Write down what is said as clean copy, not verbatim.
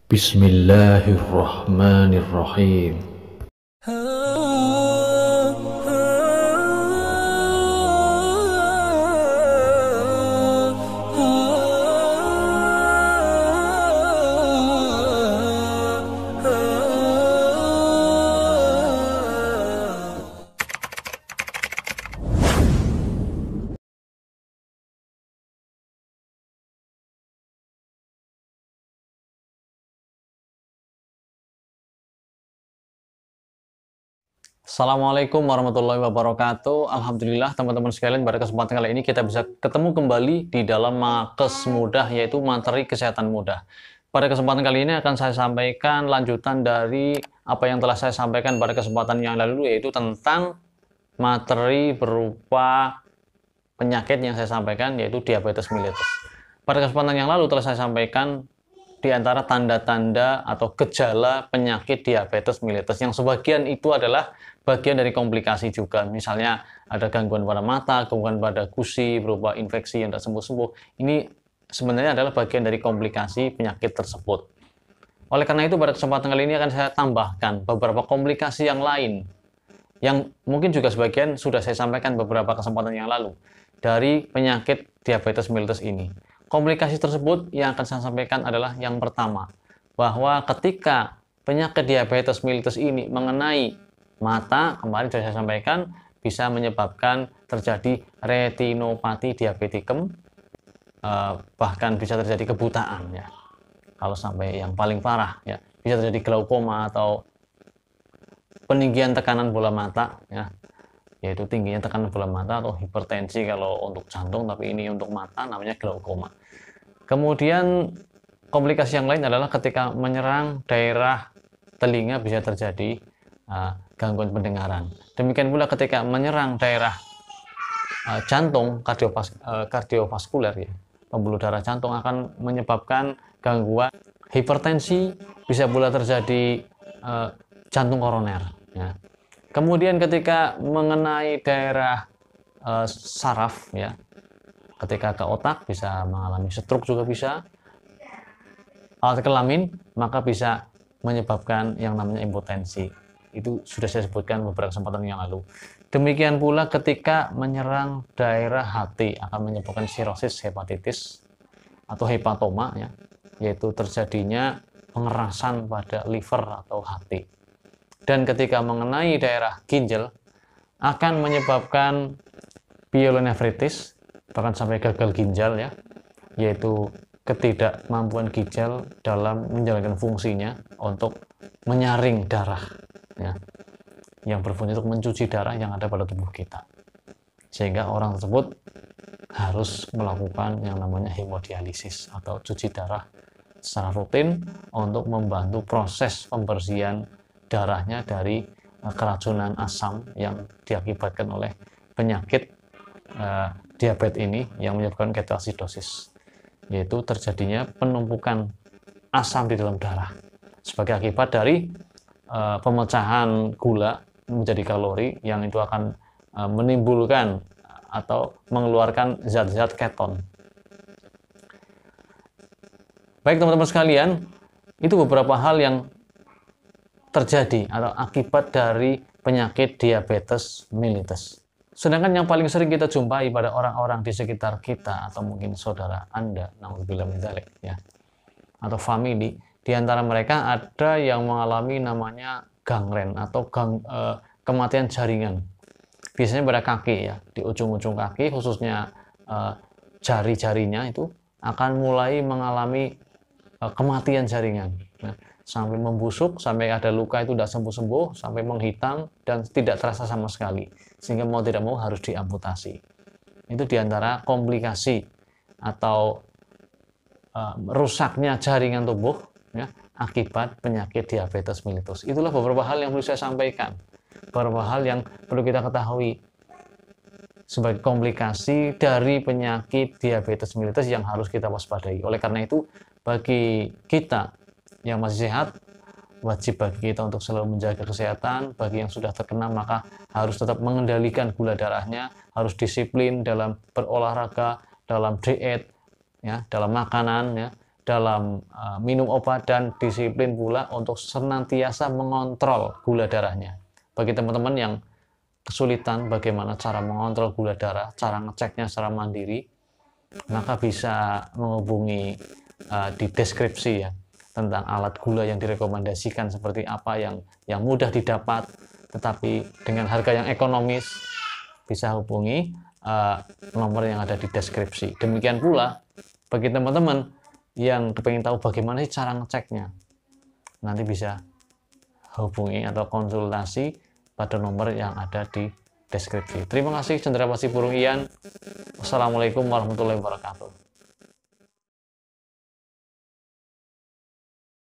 Bismillahirrahmanirrahim. Assalamualaikum warahmatullahi wabarakatuh. Alhamdulillah teman-teman sekalian, pada kesempatan kali ini kita bisa ketemu kembali di dalam Makes Mudah, yaitu materi kesehatan mudah. Pada kesempatan kali ini akan saya sampaikan lanjutan dari apa yang telah saya sampaikan pada kesempatan yang lalu, yaitu tentang materi berupa penyakit yang saya sampaikan, yaitu diabetes mellitus. Pada kesempatan yang lalu telah saya sampaikan di antara tanda-tanda atau gejala penyakit diabetes mellitus, yang sebagian itu adalah bagian dari komplikasi juga. Misalnya ada gangguan pada mata, gangguan pada gusi berupa infeksi yang tidak sembuh-sembuh. Ini sebenarnya adalah bagian dari komplikasi penyakit tersebut. Oleh karena itu pada kesempatan kali ini akan saya tambahkan beberapa komplikasi yang lain, yang mungkin juga sebagian sudah saya sampaikan beberapa kesempatan yang lalu dari penyakit diabetes mellitus ini. Komplikasi tersebut yang akan saya sampaikan adalah yang pertama, bahwa ketika penyakit diabetes mellitus ini mengenai mata, kemarin sudah saya sampaikan, bisa menyebabkan terjadi retinopati diabetikum, bahkan bisa terjadi kebutaan ya. Kalau sampai yang paling parah ya, bisa terjadi glaukoma atau peninggian tekanan bola mata ya, yaitu tingginya tekanan bola mata atau hipertensi kalau untuk jantung, tapi ini untuk mata namanya glaukoma. Kemudian komplikasi yang lain adalah ketika menyerang daerah telinga bisa terjadi gangguan pendengaran. Demikian pula ketika menyerang daerah jantung, kardiovaskuler ya, pembuluh darah jantung, akan menyebabkan gangguan hipertensi, bisa pula terjadi jantung koroner ya. Kemudian ketika mengenai daerah saraf ya, ketika ke otak bisa mengalami stroke, juga bisa alat kelamin, maka bisa menyebabkan yang namanya impotensi. Itu sudah saya sebutkan beberapa kesempatan yang lalu. Demikian pula ketika menyerang daerah hati akan menyebabkan sirosis hepatitis atau hepatoma ya, yaitu terjadinya pengerasan pada liver atau hati. Dan ketika mengenai daerah ginjal akan menyebabkan pielonefritis, bahkan sampai gagal ginjal ya, yaitu ketidakmampuan ginjal dalam menjalankan fungsinya untuk menyaring darah ya, yang berfungsi untuk mencuci darah yang ada pada tubuh kita, sehingga orang tersebut harus melakukan yang namanya hemodialisis atau cuci darah secara rutin untuk membantu proses pembersihan darahnya dari keracunan asam yang diakibatkan oleh penyakit diabetes ini yang menyebabkan ketoasidosis, yaitu terjadinya penumpukan asam di dalam darah sebagai akibat dari pemecahan gula menjadi kalori, yang itu akan menimbulkan atau mengeluarkan zat-zat keton. Baik teman-teman sekalian, itu beberapa hal yang terjadi atau akibat dari penyakit diabetes mellitus. Sedangkan yang paling sering kita jumpai pada orang-orang di sekitar kita atau mungkin saudara Anda, naudzubillah min dzalik ya, atau famili, di antara mereka ada yang mengalami namanya gangren atau kematian jaringan. Biasanya pada kaki ya, di ujung-ujung kaki khususnya jari-jarinya itu akan mulai mengalami kematian jaringan. Nah, sampai membusuk, sampai ada luka itu tidak sembuh-sembuh, sampai menghitam dan tidak terasa sama sekali, sehingga mau tidak mau harus diamputasi. Itu diantara komplikasi atau rusaknya jaringan tubuh ya, akibat penyakit diabetes mellitus. Itulah beberapa hal yang perlu saya sampaikan, beberapa hal yang perlu kita ketahui sebagai komplikasi dari penyakit diabetes mellitus yang harus kita waspadai. Oleh karena itu, bagi kita yang masih sehat, wajib bagi kita untuk selalu menjaga kesehatan. Bagi yang sudah terkena, maka harus tetap mengendalikan gula darahnya, harus disiplin dalam berolahraga, dalam diet, ya, dalam makanan, ya, dalam minum obat dan disiplin pula untuk senantiasa mengontrol gula darahnya. Bagi teman-teman yang kesulitan bagaimana cara mengontrol gula darah, cara ngeceknya secara mandiri, maka bisa menghubungi di deskripsi ya tentang alat gula yang direkomendasikan seperti apa yang mudah didapat tetapi dengan harga yang ekonomis. Bisa hubungi nomor yang ada di deskripsi. Demikian pula bagi teman-teman yang pengen tahu bagaimana sih cara ngeceknya, nanti bisa hubungi atau konsultasi pada nomor yang ada di deskripsi. Terima kasih. Cendrawasih Burung Ian. Wassalamualaikum warahmatullahi wabarakatuh.